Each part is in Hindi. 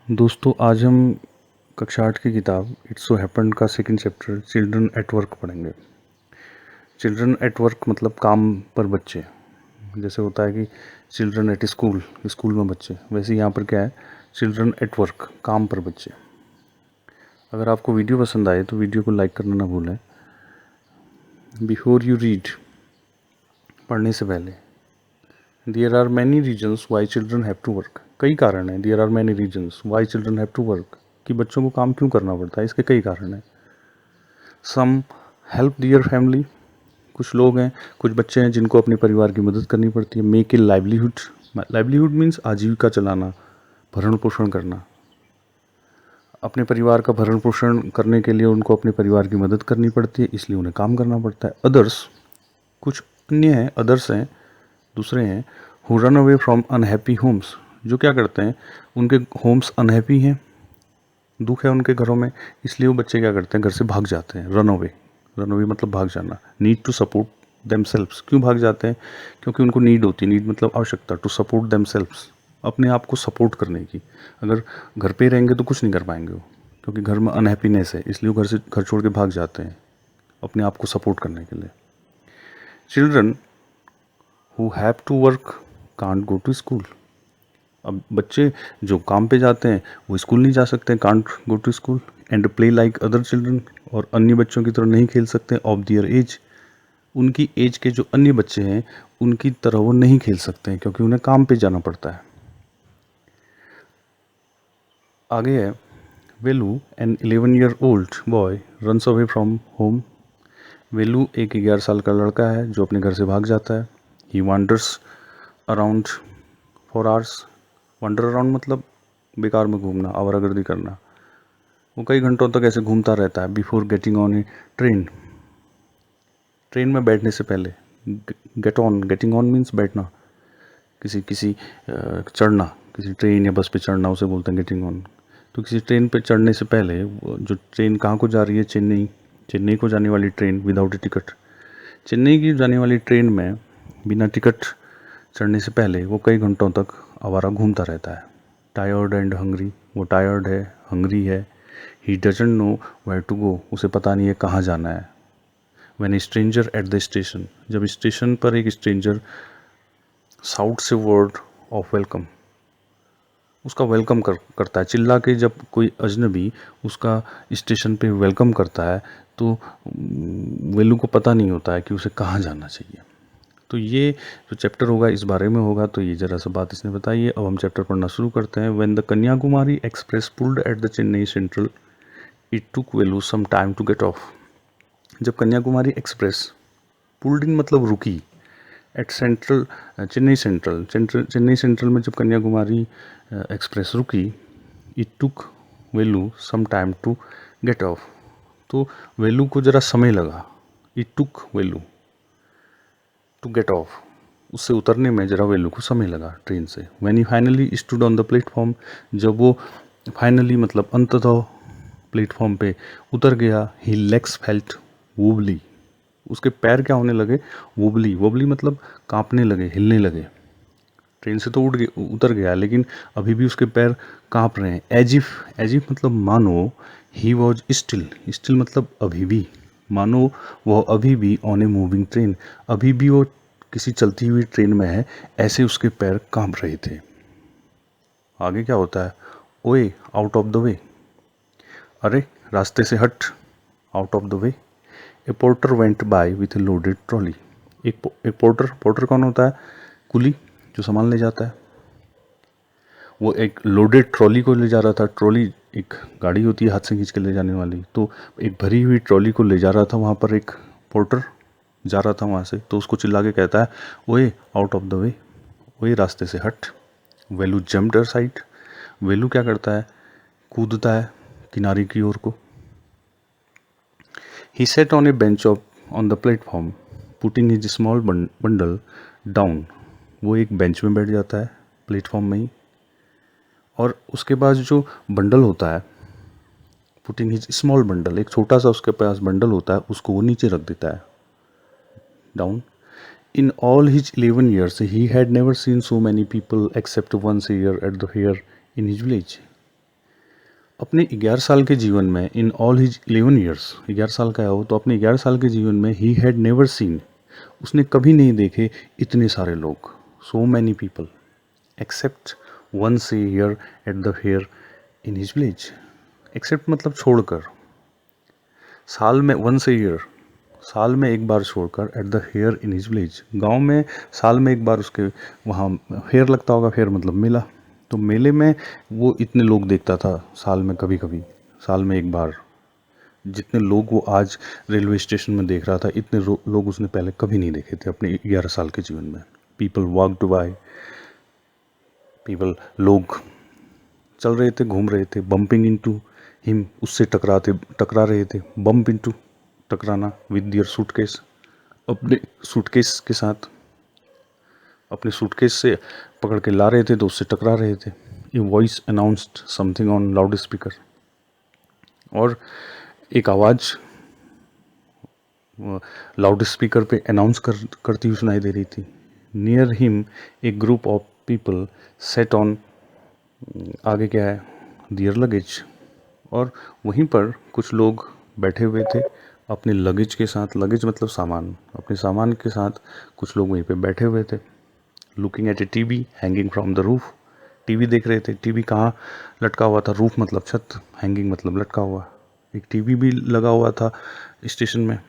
दोस्तों आज हम कक्षा 8 की किताब इट्स सो हैपेंड का second chapter children at work पढ़ेंगे। चिल्ड्रन एट वर्क मतलब काम पर बच्चे। जैसे होता है कि चिल्ड्रन एट स्कूल, स्कूल में बच्चे, वैसे यहाँ पर क्या है, चिल्ड्रन एट वर्क, काम पर बच्चे। अगर आपको वीडियो पसंद आए तो वीडियो को लाइक करना ना भूलें। बिफोर यू रीड, पढ़ने से पहले, there are many reasons why children have to work. कई कारण हैं, there are many reasons why children have to work, कि बच्चों को काम क्यों करना पड़ता है, इसके कई कारण हैं। सम हेल्प दियर फैमिली, कुछ लोग हैं, कुछ बच्चे हैं जिनको अपने परिवार की मदद करनी पड़ती है। Make a livelihood, livelihood means आजीविका चलाना, भरण पोषण करना। अपने परिवार का भरण पोषण करने के लिए उनको अपने परिवार की मदद करनी पड़ती है, इसलिए उन्हें काम करना पड़ता है। अदर्स, कुछ अन्य हैं, अदर्स हैं, दूसरे हैं, who run away from unhappy homes, जो क्या करते हैं, उनके होम्स अनहैप्पी हैं, दुख है उनके घरों में, इसलिए वो बच्चे क्या करते हैं, घर से भाग जाते हैं। रन अवे, रन अवे मतलब भाग जाना। नीड टू सपोर्ट देमसेल्व्स, क्यों भाग जाते हैं, क्योंकि उनको नीड होती है। नीड मतलब आवश्यकता, टू सपोर्ट देमसेल्व्स, अपने आप को सपोर्ट करने की। अगर घर पे रहेंगे तो कुछ नहीं कर पाएंगे वो, क्योंकि घर में अनहैप्पीनेस है, इसलिए वो घर छोड़ के भाग जाते हैं अपने आप को सपोर्ट करने के लिए। Children who have to work can't go to school, अब बच्चे जो काम पे जाते हैं वो स्कूल नहीं जा सकते, can't go to school. And play like other children, और अन्य बच्चों की तरह नहीं खेल सकते। ऑफ दियर एज, उनकी एज के जो अन्य बच्चे हैं उनकी तरह वो नहीं खेल सकते हैं, क्योंकि उन्हें काम पे जाना पड़ता है। आगे है, Velu an 11 year old boy runs away from home. Velu एक 11 साल का लड़का है जो अपने घर से भाग जाता है। He wanders around for hours, wander around मतलब बेकार में घूमना, आवारागर्दी करना। वो कई घंटों तक ऐसे घूमता रहता है। Before getting on A train, train में बैठने से पहले। Get on, getting on means बैठना, किसी चढ़ना, किसी ट्रेन या बस पे चढ़ना, उसे बोलते हैं गेटिंग ऑन। तो किसी ट्रेन पे चढ़ने से पहले, जो ट्रेन कहाँ को जा रही है, चेन्नई, चेन्नई को जाने वाली ट्रेन विदाउट ए टिकट, चेन्नई की जाने वाली ट्रेन में बिना टिकट चढ़ने से पहले वो कई घंटों तक आवारा घूमता रहता है। टायर्ड एंड हंग्री, वो टायर्ड है, हंग्री है। He doesn't know where to go, उसे पता नहीं है कहाँ जाना है। When a stranger at the station, जब स्टेशन पर एक स्ट्रेंजर साउट से वर्ड ऑफ वेलकम, उसका वेलकम करता है, चिल्ला के जब कोई अजनबी उसका स्टेशन पे वेलकम करता है तो वेलू को पता नहीं होता है कि उसे कहाँ जाना चाहिए। तो ये जो चैप्टर होगा इस बारे में होगा, तो ये जरा सा बात इसने बताई है। अब हम चैप्टर पढ़ना शुरू करते हैं। When the Kanyakumari Express pulled at the Chennai Central, it took Velu some time to get off. जब कन्याकुमारी एक्सप्रेस, पुल्ड इन मतलब रुकी, at Central, Chennai Central, Chennai Central में जब कन्याकुमारी एक्सप्रेस रुकी, it took Velu some time to get off, तो वेलू को ज़रा समय लगा। It took Velu to get off, उससे उतरने में ज़रा वेलू को समय लगा ट्रेन से। When he finally stood on the platform, जब वो फाइनली मतलब अंततः प्लेटफॉर्म पे उतर गया, ही लेग्स फेल्ट वूबली, उसके पैर क्या होने लगे, वोबली, वोबली मतलब कांपने लगे, हिलने लगे। ट्रेन से तो उतर गया, लेकिन अभी भी उसके पैर कांप रहे हैं। एजिफ, एजिफ मतलब मानो, ही वॉज स्टिल, स्टिल मतलब अभी भी, मानो वह अभी भी ऑन ए मूविंग ट्रेन, अभी भी वो किसी चलती हुई ट्रेन में है, ऐसे उसके पैर कांप रहे थे। आगे क्या होता है, ओए आउट ऑफ द वे, अरे रास्ते से हट, out of the way. A porter went by with A loaded trolley, एक पोर्टर, पोर्टर कौन होता है, कुली जो सामान ले जाता है। वो एक लोडेड ट्रॉली को ले जा रहा था। ट्रॉली एक गाड़ी होती है हाथ से खींच के ले जाने वाली, तो एक भरी हुई ट्रॉली को ले जा रहा था। वहाँ पर एक पोर्टर जा रहा था वहाँ से, तो उसको चिल्ला के कहता है, ओए आउट ऑफ द वे, ओए रास्ते से हट। वेलू जम्प्ड असाइड, वेलू क्या करता है, कूदता है किनारे की ओर को। He sat on a bench on the platform, putting his small bundle down. वो एक बेंच में बैठ जाता है प्लेटफॉर्म में ही, और उसके पास जो बंडल होता है, पुटिंग हिज स्मॉल बंडल, एक छोटा सा उसके पास बंडल होता है, उसको वो नीचे रख देता है, down. In all his 11 years he had never seen so many people except once a year at the fair in his village. अपने 11 साल के जीवन में, इन ऑल हिज 11 ईयर्स, 11 साल का है वो, तो अपने 11 साल के जीवन में ही हैड नेवर सीन, उसने कभी नहीं देखे इतने सारे लोग, so many people, except once a year at the fair in his village. Except मतलब छोड़कर, साल में वंस ए ईयर, साल में एक बार छोड़कर, eight the fair in his village, गांव में साल में एक बार उसके वहाँ फेयर लगता होगा, फेयर मतलब मेला, तो मेले में वो इतने लोग देखता था साल में कभी कभी, साल में एक बार। जितने लोग वो आज रेलवे स्टेशन में देख रहा था, इतने लोग उसने पहले कभी नहीं देखे थे अपने 11 साल के जीवन में। People walk to by, people, लोग चल रहे थे, घूम रहे थे, बम्पिंग इनटू हिम, उससे टकरा रहे थे, बम्प इनटू टकराना, विद दियर सूटकेस, अपने सूटकेस के साथ, अपने सूटकेस से पकड़ के ला रहे थे तो उससे टकरा रहे थे। A voice announced something on loud speaker, और एक आवाज़ लाउड स्पीकर पे अनाउंस करती हुई सुनाई दे रही थी। Near him a group of people set on, आगे क्या है, दियर लगेज, और वहीं पर कुछ लोग बैठे हुए थे अपने लगेज के साथ, लगेज मतलब सामान, अपने सामान के साथ कुछ लोग वहीं पे बैठे हुए थे। Looking at A TV hanging from the roof, TV देख रहे थे। टीवी कहाँ लटका हुआ था, रूफ मतलब छत, हैंगिंग मतलब लटका हुआ। एक टीवी भी लगा हुआ था स्टेशन में,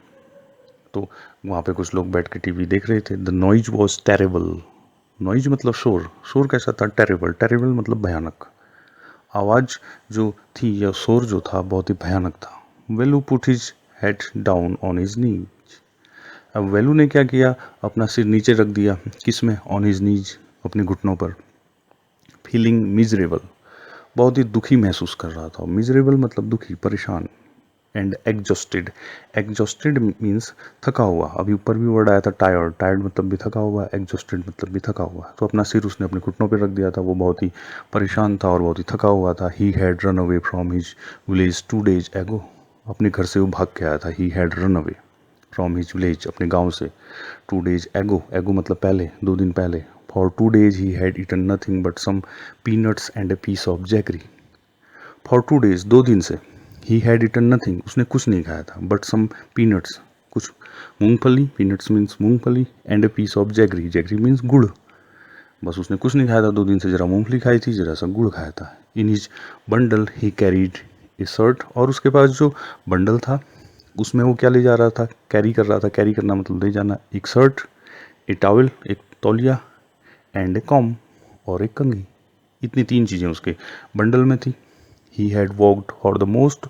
तो वहाँ पे कुछ लोग बैठ के टीवी देख रहे थे। The noise was terrible, noise मतलब शोर, शोर कैसा था, टेरेबल, टेरेबल मतलब भयानक। आवाज़ जो थी या शोर जो था बहुत ही भयानक था। Velu put his head down on his knees, अब वेलू ने क्या किया, अपना सिर नीचे रख दिया, किस में, ऑन हिज नीज, अपने घुटनों पर। फीलिंग मिजरेबल, बहुत ही दुखी महसूस कर रहा था। मिजरेबल मतलब दुखी, परेशान। एंड एग्जॉस्टेड, एग्जॉस्टेड मीन्स थका हुआ। अभी ऊपर भी वर्ड आया था टायर्ड, टायर्ड मतलब भी थका हुआ, एग्जॉस्टेड मतलब भी थका हुआ। तो अपना सिर उसने अपने घुटनों पर रख दिया था, वो बहुत ही परेशान था और बहुत ही थका हुआ था। He had run away from his village 2 days एगो, अपने घर से वो भाग के आया था। He had run away from his village, अपने गांव से, 2 days एगो, एगो मतलब पहले, 2 दिन पहले। For 2 days he had eaten nothing but some peanuts and a piece of jaggery. For 2 days, 2 दिन से, ही हैड ईटन नथिंग, उसने कुछ नहीं खाया था, बट सम पीनट्स, कुछ मूंगफली, पीनट्स मीन्स मूंगफली, and a piece of jaggery, jaggery means गुड़, बस उसने कुछ नहीं खाया था 2 दिन से, जरा मूंगफली खाई थी, जरा सा गुड़ खाया था। In his bundle he carried A shirt, और उसके पास जो बंडल था उसमें वो क्या ले जा रहा था, कैरी कर रहा था, कैरी करना मतलब ले जाना, एक शर्ट, ए टॉवल, एक तौलिया, एंड ए कॉम, और एक कंघी। इतनी 3 चीज़ें उसके बंडल में थी। He had walked for the most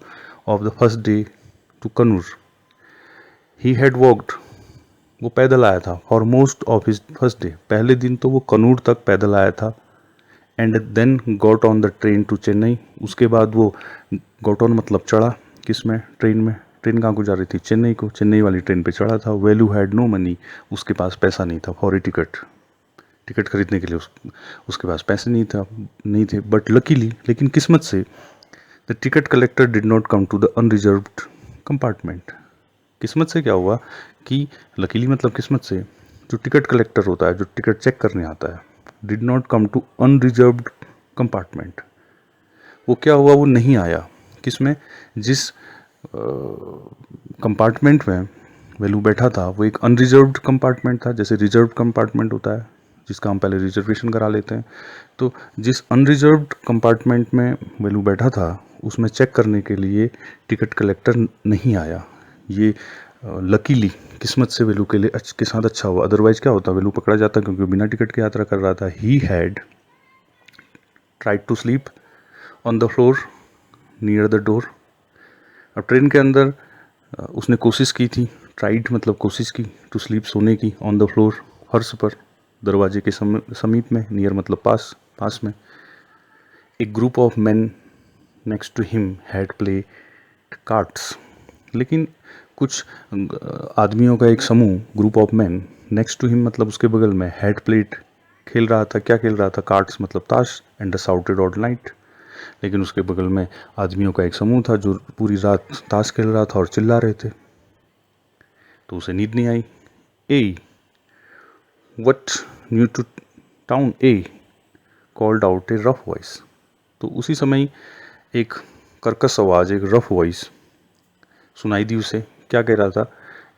of the first day to Coonoor, he had walked, वो पैदल आया था, for most of his first day, पहले दिन तो वो कनूर तक पैदल आया था। And then got on the train to Chennai, उसके बाद वो गॉट ऑन मतलब चढ़ा, किस में, ट्रेन में। ट्रेन कहाँ को जा रही थी, चेन्नई को, चेन्नई वाली ट्रेन पे चढ़ा था। वेलू हैड नो मनी, उसके पास पैसा नहीं था, फॉर ए टिकट, टिकट खरीदने के लिए उसके पास पैसे नहीं थे। बट लकीली, लेकिन किस्मत से, the ticket collector did not come to the unreserved compartment, किस्मत से क्या हुआ कि, लकीली मतलब किस्मत से, जो टिकट कलेक्टर होता है, जो टिकट चेक करने आता है, did not come to unreserved compartment, वो क्या हुआ, वो नहीं आया, किसमें, जिस कंपार्टमेंट में वेलू बैठा था वो एक अनरिजर्व्ड कंपार्टमेंट था। जैसे रिजर्व कंपार्टमेंट होता है जिसका हम पहले रिजर्वेशन करा लेते हैं, तो जिस अनरिजर्व्ड कंपार्टमेंट में वेलू बैठा था उसमें चेक करने के लिए टिकट कलेक्टर नहीं आया। ये लकीली, किस्मत से वेलू के लिए के साथ अच्छा हुआ, अदरवाइज क्या होता, वेलू पकड़ा जाता क्योंकि बिना टिकट की यात्रा कर रहा था। He had tried to sleep on the floor near the door, अब ट्रेन के अंदर उसने कोशिश की थी, ट्राइड मतलब कोशिश की, टू स्लीप सोने की, ऑन द फ्लोर फर्श पर, दरवाजे के समीप में, नियर मतलब पास, पास में। एक group of man next to him had play cards, लेकिन कुछ आदमियों का एक समूह, group of man, next to him मतलब उसके बगल में, हैड प्लेड खेल रहा था, क्या खेल रहा था, कार्ड्स मतलब ताश, एंड साउटेड ऑल नाइट, लेकिन उसके बगल में आदमियों का एक समूह था जो पूरी रात ताश खेल रहा था और चिल्ला रहे थे, तो उसे नींद नहीं आई। Eh what new to town, eh called out a rough voice, तो उसी समय एक कर्कश आवाज़, एक रफ वॉइस सुनाई दी उसे। क्या कह रहा था?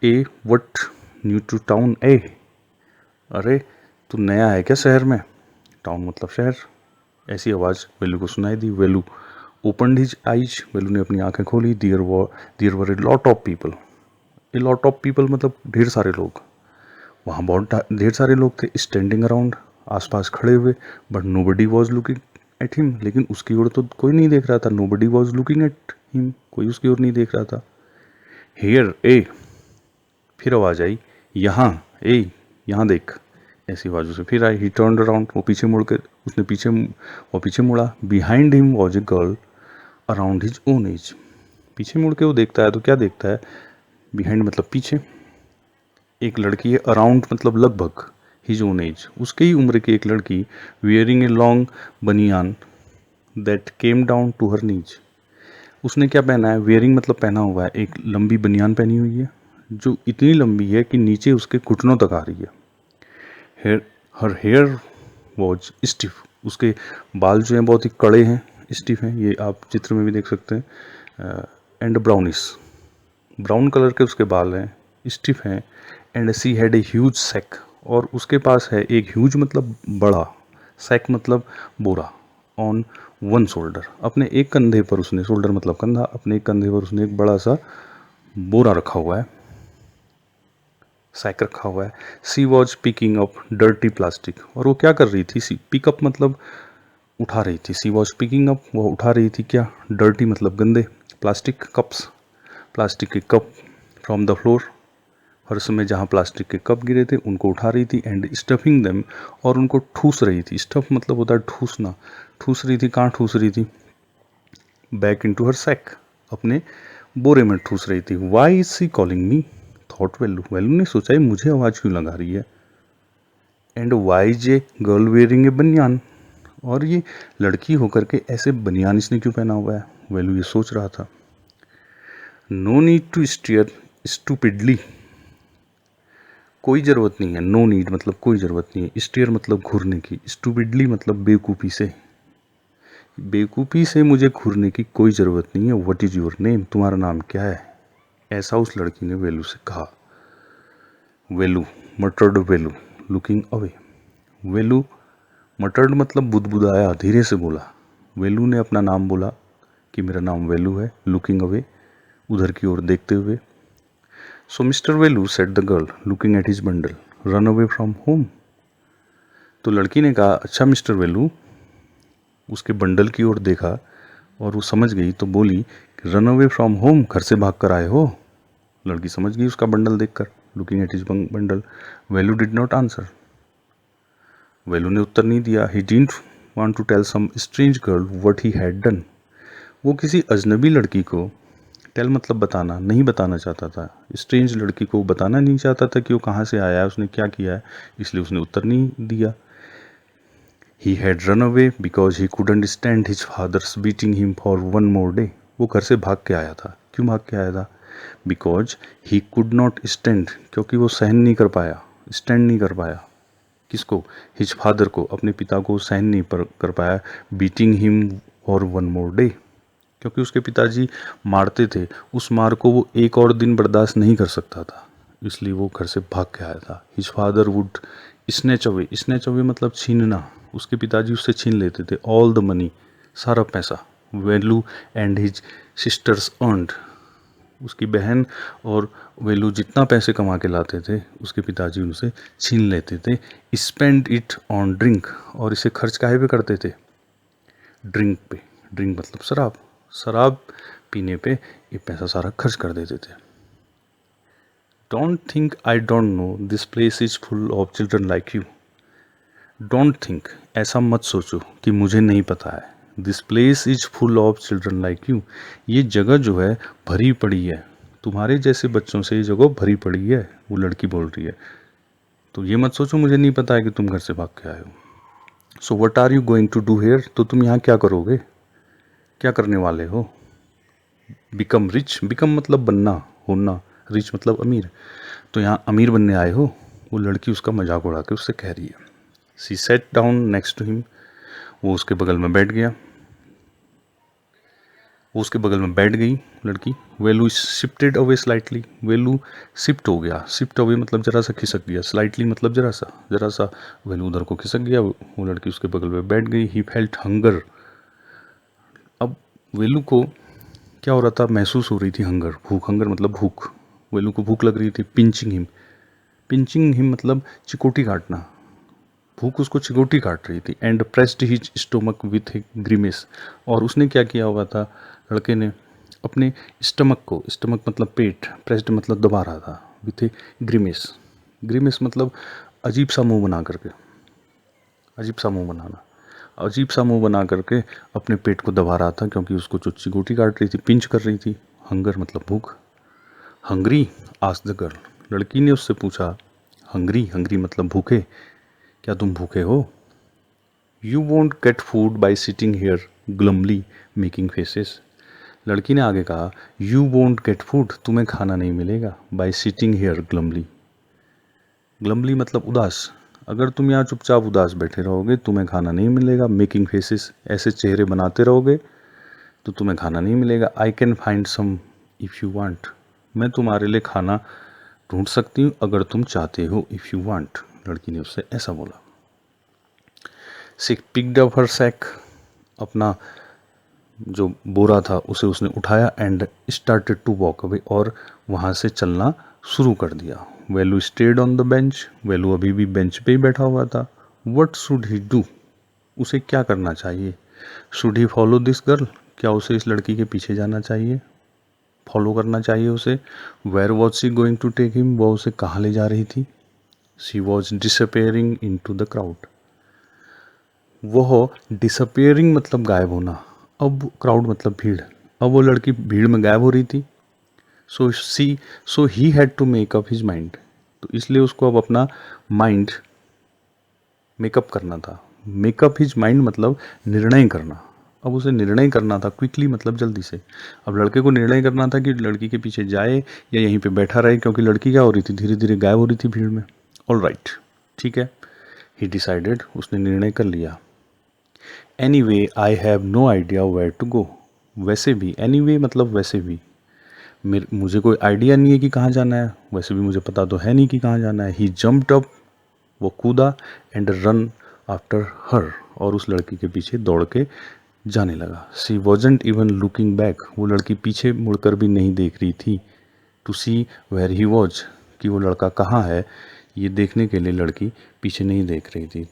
ए वट न्यू टू टाउन ए, अरे तू नया है क्या शहर में? टाउन मतलब शहर। ऐसी आवाज़ वेलू को सुनाई दी। Velu opened his eyes, Velu ने अपनी आंखें खोली। There were a lot of people. A lot of people मतलब ढेर सारे लोग। वहाँ बहुत ढेर सारे लोग थे। स्टैंडिंग अराउंड, आसपास खड़े हुए। But nobody was looking at him, लेकिन उसकी ओर तो कोई नहीं देख रहा था। Nobody was looking at him, कोई उसकी ओर नहीं देख रहा था। हेयर ए, फिर आवाज़ आई, यहाँ ए, यहाँ देख। ऐसी आवाज़ से फिर आई। ही टर्न्ड अराउंड, वो पीछे मुड़ के वो पीछे मुड़ा। Behind him was a girl around his own age. पीछे मुड़ के वो देखता है तो क्या देखता है? बिहाइंड मतलब पीछे, एक लड़की है। अराउंड मतलब लगभग, हिज ओन एज उसके ही उम्र की एक लड़की। Wearing a long baniyan that came down to her knees. उसने क्या पहना है? वियरिंग मतलब पहना हुआ है, एक लंबी बनियान पहनी हुई है जो इतनी लंबी है कि नीचे उसके घुटनों तक आ रही है। हर हेयर वॉज स्टिफ, उसके बाल जो हैं बहुत ही कड़े हैं, स्टिफ हैं। ये आप चित्र में भी देख सकते हैं। एंड ब्राउनिश, ब्राउन कलर के उसके बाल हैं, स्टिफ हैं। And she had a huge sack, और उसके पास है एक ह्यूज मतलब बड़ा, सैक मतलब बोरा। ऑन वन शोल्डर, अपने एक कंधे पर उसने, शोल्डर मतलब कंधा, अपने एक कंधे पर उसने एक बड़ा सा बोरा रखा हुआ है, सैक रखा हुआ है। She was picking up dirty plastic, और वो क्या कर रही थी? सी पिकअप मतलब उठा रही थी। सी वॉज पिकिंग अप, वो उठा रही थी क्या? डर्टी मतलब गंदे, प्लास्टिक कप्स, प्लास्टिक के कप फ्रॉम द फ्लोर, फर्श में जहाँ प्लास्टिक के कप गिरे थे उनको उठा रही थी। एंड स्टफिंग देम, और उनको ठूस रही थी। स्टफ मतलब होता है ठूसना। ठूस रही थी, कहाँ ठूस रही थी? बैक इनटू हर सैक, अपने बोरे में ठूस रही थी। Why is she calling me, thought Velu. Velu ने सोचा मुझे आवाज़ क्यों लगा रही है? And why the girl wearing a baniyan, और ये लड़की होकर के ऐसे बनियान इसने क्यों पहना हुआ है? वेलू ये सोच रहा था। No need to stare stupidly, कोई ज़रूरत नहीं है। नो नीड मतलब कोई ज़रूरत नहीं है। स्टीयर मतलब घूरने की। स्टूपिडली मतलब बेवकूफ़ी से। बेवकूफ़ी से मुझे घूरने की कोई ज़रूरत नहीं है। व्हाट इज़ योर नेम, तुम्हारा नाम क्या है? ऐसा उस लड़की ने वेलू से कहा। वेलू मटर्ड, वेलू लुकिंग अवे। वेलू मटर्ड मतलब बुदबुदाया, धीरे से बोला। वेलू ने अपना नाम बोला कि मेरा नाम वेलू है। लुकिंग अवे, उधर की ओर देखते हुए। So mister Velu said the girl looking at his bundle, run away from home. तो लड़की ने कहा, अच्छा मिस्टर वेलू, उसके बंडल की ओर देखा और वो समझ गई तो बोली, रन अवे फ्रॉम होम, घर से भाग कर आए हो? लड़की समझ गई उसका बंडल देखकर, looking at his bundle. Velu did not answer, Velu ने उत्तर नहीं दिया। He didn't want to tell some strange girl what he had done. वो किसी अजनबी लड़की को, टेल मतलब बताना, नहीं बताना चाहता था। स्ट्रेंज लड़की को बताना नहीं चाहता था कि वो कहाँ से आया है, उसने क्या किया है, इसलिए उसने उत्तर नहीं दिया। He had run away because he couldn't stand his father's beating him for one more day. वो घर से भाग के आया था। क्यों भाग के आया था? Because he could not stand, क्योंकि वो सहन नहीं कर पाया, स्टैंड नहीं कर पाया। किसको? His father को, अपने पिता को सहन नहीं कर पाया। Beating him for one more day, क्योंकि उसके पिताजी मारते थे, उस मार को वो एक और दिन बर्दाश्त नहीं कर सकता था, इसलिए वो घर से भाग के आया था। His father would snatch away, snatch away मतलब छीनना, उसके पिताजी उससे छीन लेते थे। ऑल द मनी, सारा पैसा। वेलू एंड हिज सिस्टर्स अर्नड, उसकी बहन और वेलू जितना पैसे कमा के लाते थे उसके पिताजी उनसे छीन लेते थे। स्पेंड इट ऑन ड्रिंक, और इसे खर्च काहे पे करते थे? ड्रिंक पे। ड्रिंक मतलब शराब, शराब पीने पे ये पैसा सारा खर्च कर देते थे। Don't think I don't know this place is full of children like you. Don't think, ऐसा मत सोचो कि मुझे नहीं पता है। This place is full of children like you, ये जगह जो है भरी पड़ी है, तुम्हारे जैसे बच्चों से ये जगह भरी पड़ी है। वो लड़की बोल रही है, तो ये मत सोचो मुझे नहीं पता है कि तुम घर से भाग के आए हो। So what are you going to do here, तो तुम यहाँ क्या करोगे, क्या करने वाले हो? बिकम रिच, बिकम मतलब बनना, होना, रिच मतलब अमीर, तो यहाँ अमीर बनने आए हो? वो लड़की उसका मजाक उड़ा के उससे कह रही है। She sat down next to him, वो उसके बगल में बैठ गया। वो उसके बगल में बैठ गई लड़की। वेलू शिफ्टेड अवे स्लाइटली, वेलू शिफ्ट हो गया, शिफ्ट अवे मतलब जरा सा खिसक गया, स्लाइटली मतलब जरा सा वेलू उधर को खिसक गया, वो लड़की उसके बगल में बैठ गई। ही फेल्ट हंगर, अब वेलू को क्या हो रहा था, महसूस हो रही थी हंगर, भूख, हंगर मतलब भूख, वेलू को भूख लग रही थी। पिंचिंग हिम मतलब चिकोटी काटना, भूख उसको चिकोटी काट रही थी। And pressed his stomach with a grimace, और उसने क्या किया हुआ था लड़के ने, अपने स्टमक को, स्टमक मतलब पेट, प्रेस्ड मतलब दबा रहा था, विथ ए ग्रीमेस, ग्रीमेस मतलब अजीब सा मुंह बना करके, अजीब सा मुंह बनाना, अजीब सा मुंह बना करके अपने पेट को दबा रहा था, क्योंकि उसको जो चिकोटी काट रही थी, पिंच कर रही थी। हंगर मतलब भूख। हंगरी आस्क्ड द गर्ल, लड़की ने उससे पूछा, हंगरी, हंगरी मतलब भूखे, क्या तुम भूखे हो? You won't get food by sitting here glumly making faces, लड़की ने आगे कहा, यू वोंट गेट फूड, तुम्हें खाना नहीं मिलेगा, बाई सिटिंग हेयर ग्लमली, ग्लमली मतलब उदास, अगर तुम यहाँ चुपचाप उदास बैठे रहोगे तुम्हें खाना नहीं मिलेगा। मेकिंग फेसेस, ऐसे चेहरे बनाते रहोगे तो तुम्हें खाना नहीं मिलेगा। I can find some if you want, मैं तुम्हारे लिए खाना ढूंढ सकती हूँ अगर तुम चाहते हो। इफ़ यू वांट, लड़की ने उससे ऐसा बोला। She picked up her sack, अपना जो बोरा था उसे उसने उठाया। And started to walk away, और वहाँ से चलना शुरू कर दिया। Velu stayed on the bench, Velu अभी भी बेंच पे ही बैठा हुआ था। वट शुड ही डू, उसे क्या करना चाहिए? Should he follow this girl, क्या उसे इस लड़की के पीछे जाना चाहिए, फॉलो करना चाहिए उसे? Where was she going to take him, वह उसे कहाँ ले जा रही थी? She was disappearing into the crowd, वह डिसअपेयरिंग मतलब गायब होना, अब क्राउड मतलब भीड़, अब वो लड़की भीड़ में गायब हो रही थी। So he had to make up his mind, तो इसलिए उसको अब अपना माइंड मेकअप करना था। मेकअप हिज माइंड मतलब निर्णय करना, अब उसे निर्णय करना था। क्विकली मतलब जल्दी से, अब लड़के को निर्णय करना था कि लड़की के पीछे जाए या यहीं पे बैठा रहे, क्योंकि लड़की क्या हो रही थी, धीरे धीरे गायब हो रही थी भीड़ में। ऑल राइट, ठीक है, ही डिसाइडेड, उसने निर्णय कर लिया। Anyway I have no idea where to go, वैसे भी, एनीवे मतलब वैसे भी, मुझे कोई आइडिया नहीं है कि कहाँ जाना है, वैसे भी मुझे पता तो है नहीं कि कहाँ जाना है। ही जम्प्ड अप, वो कूदा। एंड रन आफ्टर हर, और उस लड़की के पीछे दौड़ के जाने लगा। She wasn't even looking back, वो लड़की पीछे मुड़कर भी नहीं देख रही थी। To see where he was, कि वो लड़का कहाँ है, ये देखने के लिए लड़की पीछे नहीं देख रही थी।